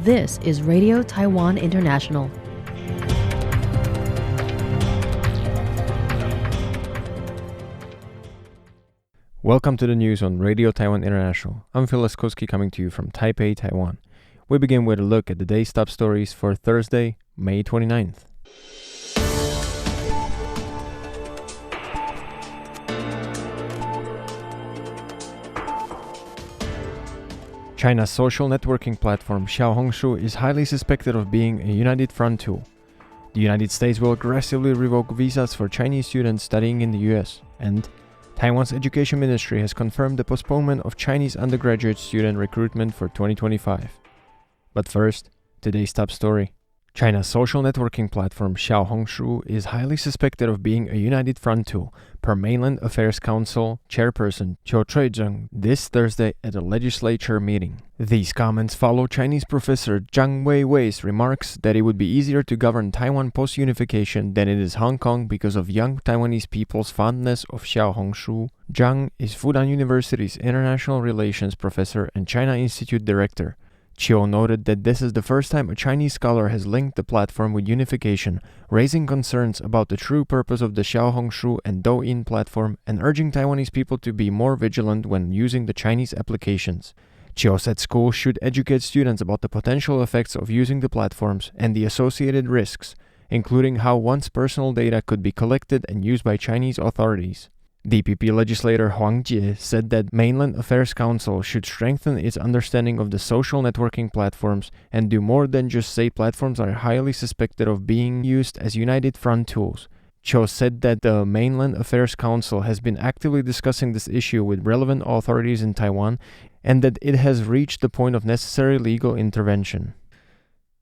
This is Radio Taiwan International. Welcome to the news on Radio Taiwan International. I'm Phil Laskowski coming to you from Taipei, Taiwan. We begin with a look at the day's top stories for Thursday, May 29th. China's social networking platform Xiaohongshu is highly suspected of being a united front tool. The United States will aggressively revoke visas for Chinese students studying in the US, and Taiwan's Education Ministry has confirmed the postponement of Chinese undergraduate student recruitment for 2025. But first, today's top story. China's social networking platform Xiaohongshu is highly suspected of being a united front tool, per Mainland Affairs Council Chairperson Chiu Chui-cheng this Thursday at a Legislature meeting. These comments follow Chinese professor Zhang Weiwei's remarks that it would be easier to govern Taiwan post-unification than it is Hong Kong because of young Taiwanese people's fondness of Xiaohongshu. Zhang is Fudan University's International Relations professor and China Institute director. Chiu noted that this is the first time a Chinese scholar has linked the platform with unification, raising concerns about the true purpose of the Xiaohongshu and Douyin platform and urging Taiwanese people to be more vigilant when using the Chinese applications. Chiu said schools should educate students about the potential effects of using the platforms and the associated risks, including how one's personal data could be collected and used by Chinese authorities. DPP legislator Huang Jie said that Mainland Affairs Council should strengthen its understanding of the social networking platforms and do more than just say platforms are highly suspected of being used as united front tools. Chiu said that the Mainland Affairs Council has been actively discussing this issue with relevant authorities in Taiwan and that it has reached the point of necessary legal intervention.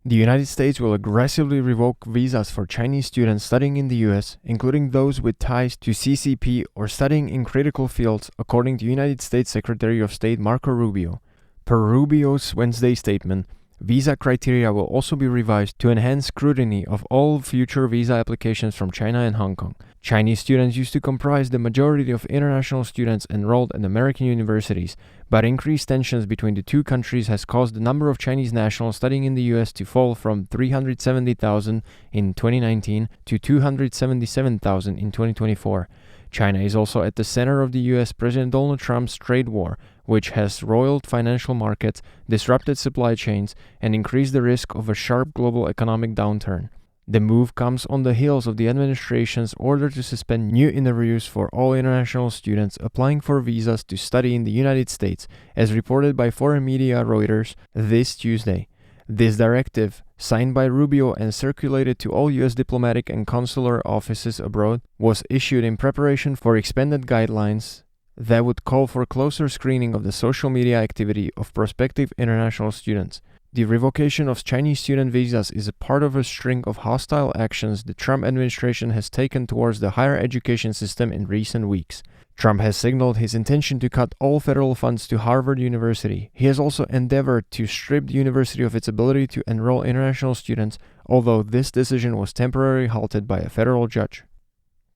The United States will aggressively revoke visas for Chinese students studying in the US, including those with ties to CCP or studying in critical fields, according to United States Secretary of State Marco Rubio. Per Rubio's Wednesday statement, visa criteria will also be revised to enhance scrutiny of all future visa applications from China and Hong Kong. Chinese students used to comprise the majority of international students enrolled in American universities, but increased tensions between the two countries has caused the number of Chinese nationals studying in the US to fall from 370,000 in 2019 to 277,000 in 2024. China is also at the center of the US President Donald Trump's trade war, which has roiled financial markets, disrupted supply chains, and increased the risk of a sharp global economic downturn. The move comes on the heels of the administration's order to suspend new interviews for all international students applying for visas to study in the United States, as reported by foreign media Reuters this Tuesday. This directive, signed by Rubio and circulated to all U.S. diplomatic and consular offices abroad, was issued in preparation for expanded guidelines that would call for closer screening of the social media activity of prospective international students. The revocation of Chinese student visas is a part of a string of hostile actions the Trump administration has taken towards the higher education system in recent weeks. Trump has signaled his intention to cut all federal funds to Harvard University. He has also endeavored to strip the university of its ability to enroll international students, although this decision was temporarily halted by a federal judge.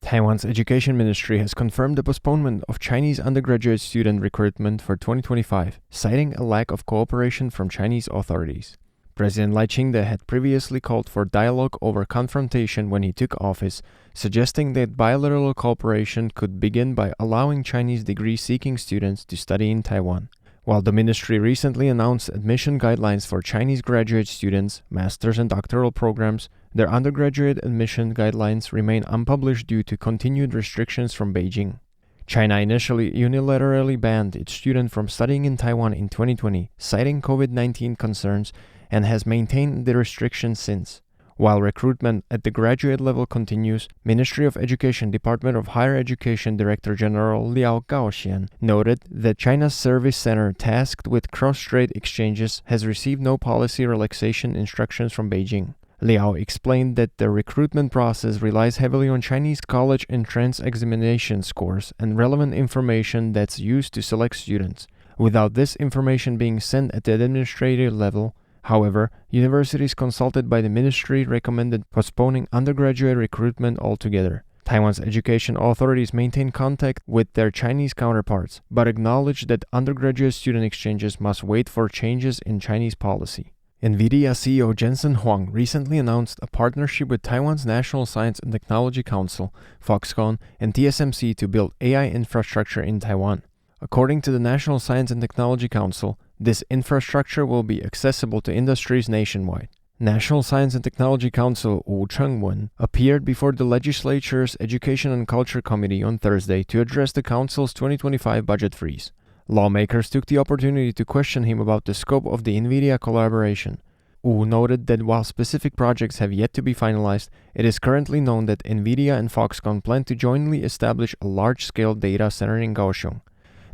Taiwan's Education Ministry has confirmed the postponement of Chinese undergraduate student recruitment for 2025, citing a lack of cooperation from Chinese authorities. President Lai Ching-te had previously called for dialogue over confrontation when he took office, suggesting that bilateral cooperation could begin by allowing Chinese degree-seeking students to study in Taiwan. While the ministry recently announced admission guidelines for Chinese graduate students, master's and doctoral programs, their undergraduate admission guidelines remain unpublished due to continued restrictions from Beijing. China initially unilaterally banned its students from studying in Taiwan in 2020, citing COVID-19 concerns, and has maintained the restrictions since. While recruitment at the graduate level continues, Ministry of Education Department of Higher Education Director General Liao Gaoxian noted that China's service center tasked with cross-strait exchanges has received no policy relaxation instructions from Beijing. Liao explained that the recruitment process relies heavily on Chinese college entrance examination scores and relevant information that's used to select students. Without this information being sent at the administrative level, however, universities consulted by the ministry recommended postponing undergraduate recruitment altogether. Taiwan's education authorities maintain contact with their Chinese counterparts, but acknowledge that undergraduate student exchanges must wait for changes in Chinese policy. NVIDIA CEO Jensen Huang recently announced a partnership with Taiwan's National Science and Technology Council, Foxconn, and TSMC to build AI infrastructure in Taiwan. According to the National Science and Technology Council, this infrastructure will be accessible to industries nationwide. National Science and Technology Council Wu Chengwen appeared before the Legislature's Education and Culture Committee on Thursday to address the Council's 2025 budget freeze. Lawmakers took the opportunity to question him about the scope of the NVIDIA collaboration. Wu noted that while specific projects have yet to be finalized, it is currently known that NVIDIA and Foxconn plan to jointly establish a large-scale data center in Kaohsiung.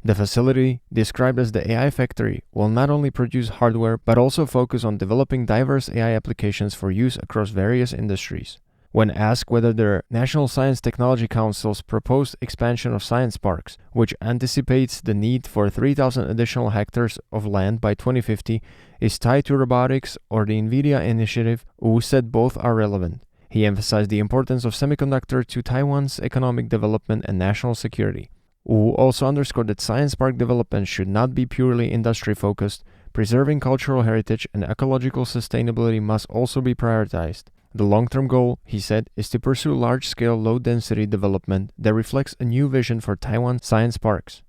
The facility, described as the AI Factory, will not only produce hardware but also focus on developing diverse AI applications for use across various industries. When asked whether the National Science Technology Council's proposed expansion of science parks, which anticipates the need for 3,000 additional hectares of land by 2050, is tied to robotics or the NVIDIA initiative, Wu said both are relevant. He emphasized the importance of semiconductor to Taiwan's economic development and national security. Wu also underscored that science park development should not be purely industry-focused. Preserving cultural heritage and ecological sustainability must also be prioritized. The long-term goal, he said, is to pursue large-scale, low-density development that reflects a new vision for Taiwan science parks.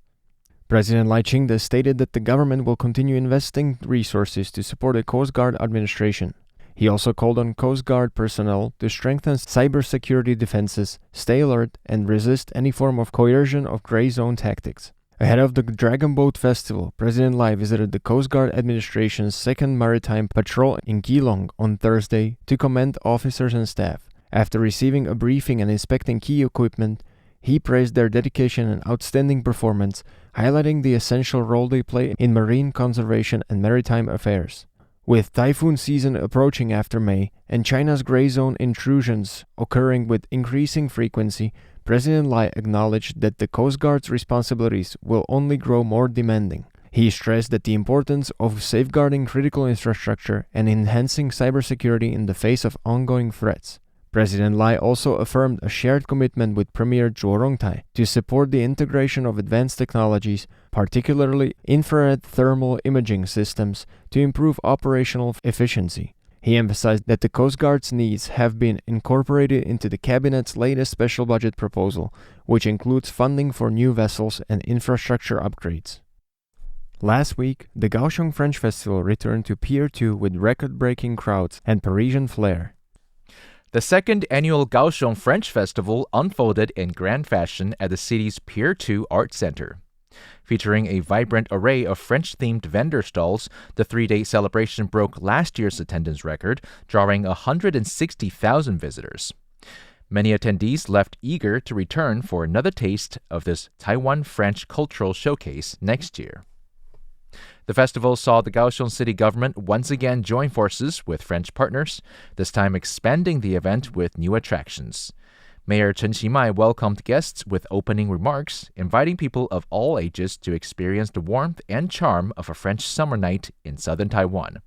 President Lai Ching-te stated that the government will continue investing resources to support the Coast Guard administration. He also called on Coast Guard personnel to strengthen cybersecurity defenses, stay alert, and resist any form of coercion or gray zone tactics. Ahead of the Dragon Boat Festival, President Lai visited the Coast Guard Administration's 2nd Maritime Patrol in Keelung on Thursday to commend officers and staff. After receiving a briefing and inspecting key equipment, he praised their dedication and outstanding performance, highlighting the essential role they play in marine conservation and maritime affairs. With typhoon season approaching after May and China's gray zone intrusions occurring with increasing frequency, President Lai acknowledged that the Coast Guard's responsibilities will only grow more demanding. He stressed that the importance of safeguarding critical infrastructure and enhancing cybersecurity in the face of ongoing threats. President Lai also affirmed a shared commitment with Premier Zhuo Rongtai to support the integration of advanced technologies, particularly infrared thermal imaging systems, to improve operational efficiency. He emphasized that the Coast Guard's needs have been incorporated into the Cabinet's latest special budget proposal, which includes funding for new vessels and infrastructure upgrades. Last week, the Kaohsiung French Festival returned to Pier 2 with record-breaking crowds and Parisian flair. The second annual Kaohsiung French Festival unfolded in grand fashion at the city's Pier 2 Art Center. Featuring a vibrant array of French-themed vendor stalls, the three-day celebration broke last year's attendance record, drawing 160,000 visitors. Many attendees left eager to return for another taste of this Taiwan-French cultural showcase next year. The festival saw the Kaohsiung city government once again join forces with French partners, this time expanding the event with new attractions. Mayor Chen Qimai welcomed guests with opening remarks, inviting people of all ages to experience the warmth and charm of a French summer night in southern Taiwan.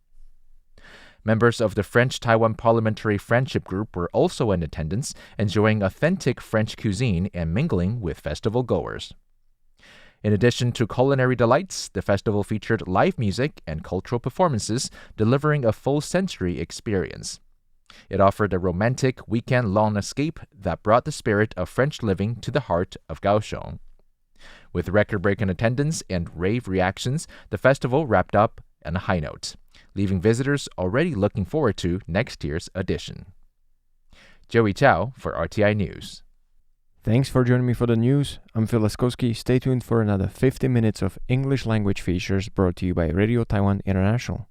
Members of the French-Taiwan Parliamentary Friendship Group were also in attendance, enjoying authentic French cuisine and mingling with festival goers. In addition to culinary delights, the festival featured live music and cultural performances, delivering a full sensory experience. It offered a romantic weekend-long escape that brought the spirit of French living to the heart of Kaohsiung. With record-breaking attendance and rave reactions, the festival wrapped up on a high note, leaving visitors already looking forward to next year's edition. Joey Chow for RTI News. Thanks for joining me for the news. I'm Phil Laskowski. Stay tuned for another 50 minutes of English language features brought to you by Radio Taiwan International.